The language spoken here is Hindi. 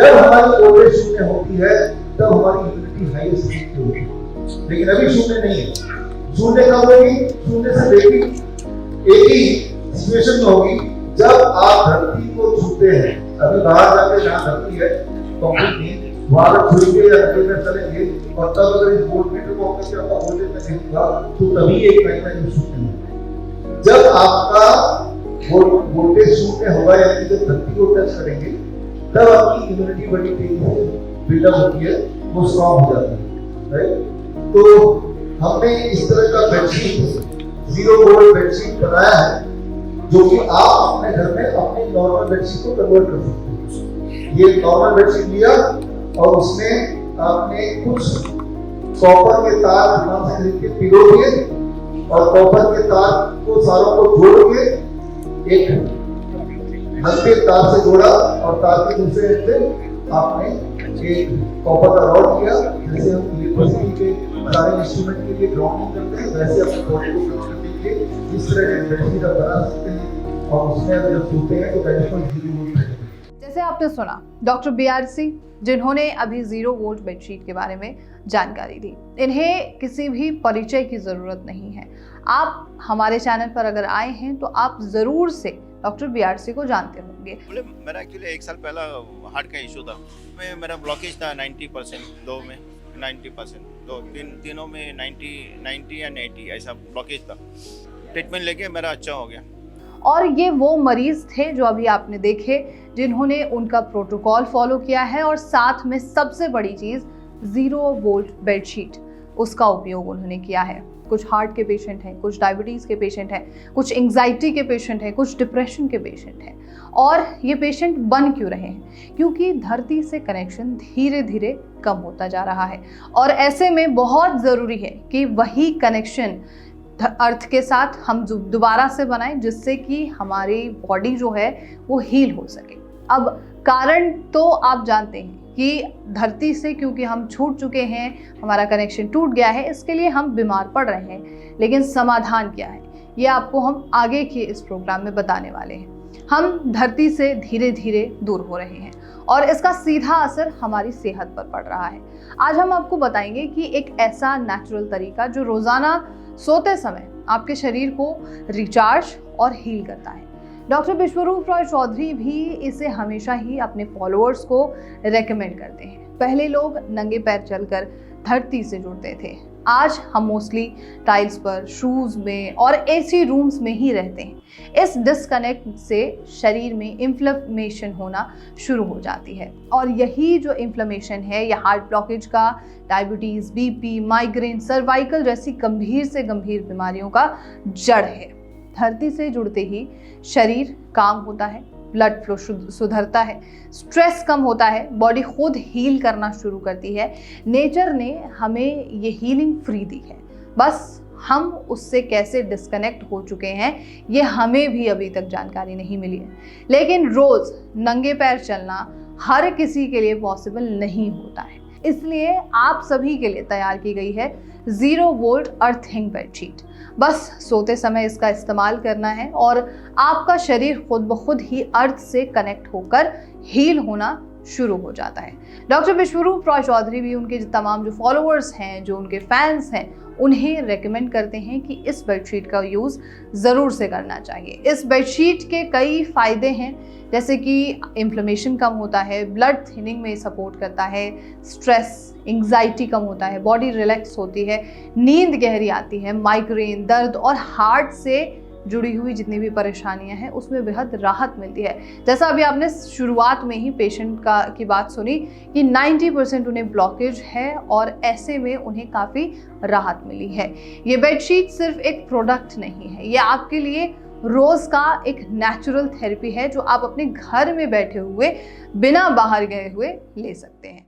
जब हमारी ओल्ड एज शून्य होती है तब हमारी इम्यूनिटी हाईएस्ट होती है, लेकिन अभी शून्य नहीं है। शून्य कब होगी? शून्य से बेटी एक ही सिचुएशन में होगी जब आप धरती को छूते हैं। अभी बाहर जाके जहाँ धरती है कंप्लीट नहीं, वहां छुएंगे या नदी में चलेंगे और तब अगर इस वोल्टमीटर को अपने से आपका वोल्टेज में देखूंगा तो तभी एक टाइम में शून्य होगा। जब आपका वोल्टेज शून्य होगा यानी जब धरती को टच करेंगे तब आपकी इम्यूनिटी बड़ी तेजी से बिल्डअप होती है, वो स्ट्रॉन्ग हो जाती है, राइट। तो हमने इस तरह का बेडशीट, 0 वोल्ट बेडशीट बनाया है जो कि आप अपने घर में अपनी नॉर्मल बेडशीट को कन्वर्ट कर सकते हैं। ये नॉर्मल बेडशीट लिया और उसमें आपने कुछ कॉपर के तार दुकान से खरीद के पिरो दिए और कॉपर के तार को सारों को जोड़ के एक हल्के तार से जोड़ा और तार के दूसरे एंड पे आपने एक कॉपर का रॉड किया। जैसे हम इलेक्ट्रिसिटी के सारे इंस्ट्रूमेंट के लिए ग्राउंडिंग करते हैं वैसे अपने बॉडी को फिक्स करने के लिए इस तरह के बेडशीट आप बना सकते हैं और उसमें अगर जब सोते हैं तो टेलीफोन जैसे आपने सुना डॉक्टर BRC जिन्होंने अभी 0 वोल्ट बेडशीट के बारे में जानकारी दी। इन्हें किसी भी परिचय की ज़रूरत नहीं है। आप हमारे चैनल पर अगर आए हैं तो आप ज़रूर से डॉक्टर BRC को जानते होंगे। बोले मेरा एक्चुअली 1 साल पहला हार्ट का इशू था, मेरा ब्लॉकेज था 90%, 2 में 90%, तो तीनों में 90 एंड 80 ऐसा ब्लॉकेज था। ट्रीटमेंट लेके मेरा अच्छा हो गया। और ये वो मरीज थे जो अभी आपने देखे जिन्होंने उनका प्रोटोकॉल फॉलो किया है और साथ में सबसे बड़ी चीज़ 0 वोल्ट बेडशीट, उसका उपयोग उन्होंने किया है। कुछ हार्ट के पेशेंट हैं, कुछ डायबिटीज़ के पेशेंट हैं, कुछ एंग्जाइटी के पेशेंट हैं, कुछ डिप्रेशन के पेशेंट हैं। और ये पेशेंट बन क्यों रहे हैं? क्योंकि धरती से कनेक्शन धीरे धीरे कम होता जा रहा है और ऐसे में बहुत ज़रूरी है कि वही कनेक्शन अर्थ के साथ हम दोबारा से बनाएं जिससे कि हमारी बॉडी जो है वो हील हो सके। अब कारण तो आप जानते हैं कि धरती से क्योंकि हम छूट चुके हैं, हमारा कनेक्शन टूट गया है, इसके लिए हम बीमार पड़ रहे हैं। लेकिन समाधान क्या है ये आपको हम आगे के इस प्रोग्राम में बताने वाले हैं। हम धरती से धीरे धीरे दूर हो रहे हैं और इसका सीधा असर हमारी सेहत पर पड़ रहा है। आज हम आपको बताएंगे कि एक ऐसा नेचुरल तरीका जो रोज़ाना सोते समय आपके शरीर को रिचार्ज और हील करता है। डॉक्टर विश्वरूप रॉय चौधरी भी इसे हमेशा ही अपने फॉलोअर्स को रेकमेंड करते हैं। पहले लोग नंगे पैर चलकर धरती से जुड़ते थे, आज हम मोस्टली टाइल्स पर, शूज में और एसी रूम्स में ही रहते हैं। इस डिस्कनेक्ट से शरीर में इन्फ्लेमेशन होना शुरू हो जाती है और यही जो इन्फ्लेमेशन है यह हार्ट ब्लॉकेज का, डायबिटीज़, BP, माइग्रेन, सर्वाइकल जैसी गंभीर से गंभीर बीमारियों का जड़ है। धरती से जुड़ते ही शरीर काम होता है, ब्लड फ्लो सुधरता है, स्ट्रेस कम होता है, बॉडी खुद हील करना शुरू करती है। नेचर ने हमें ये हीलिंग फ्री दी है, बस हम उससे कैसे डिस्कनेक्ट हो चुके हैं ये हमें भी अभी तक जानकारी नहीं मिली है। लेकिन रोज़ नंगे पैर चलना हर किसी के लिए पॉसिबल नहीं होता है, इसलिए आप सभी के लिए तैयार की गई है 0 वोल्ट अर्थिंग बेडशीट। बस सोते समय इसका इस्तेमाल करना है और आपका शरीर खुद ब खुद ही अर्थ से कनेक्ट होकर हील होना शुरू हो जाता है। डॉक्टर विश्वरूप रॉय चौधरी भी उनके तमाम जो फॉलोअर्स हैं, जो उनके फैंस हैं, उन्हें रेकमेंड करते हैं कि इस बेडशीट का यूज़ ज़रूर से करना चाहिए। इस बेडशीट के कई फ़ायदे हैं, जैसे कि इन्फ्लेमेशन कम होता है, ब्लड थिनिंग में सपोर्ट करता है, स्ट्रेस, एंग्जाइटी कम होता है, बॉडी रिलैक्स होती है, नींद गहरी आती है, माइग्रेन, दर्द और हार्ट से जुड़ी हुई जितनी भी परेशानियां हैं उसमें बेहद राहत मिलती है। जैसा अभी आपने शुरुआत में ही पेशेंट की बात सुनी कि 90% उन्हें ब्लॉकेज है और ऐसे में उन्हें काफ़ी राहत मिली है। ये बेडशीट सिर्फ एक प्रोडक्ट नहीं है, ये आपके लिए रोज़ का एक नेचुरल थेरेपी है जो आप अपने घर में बैठे हुए बिना बाहर गए हुए ले सकते हैं।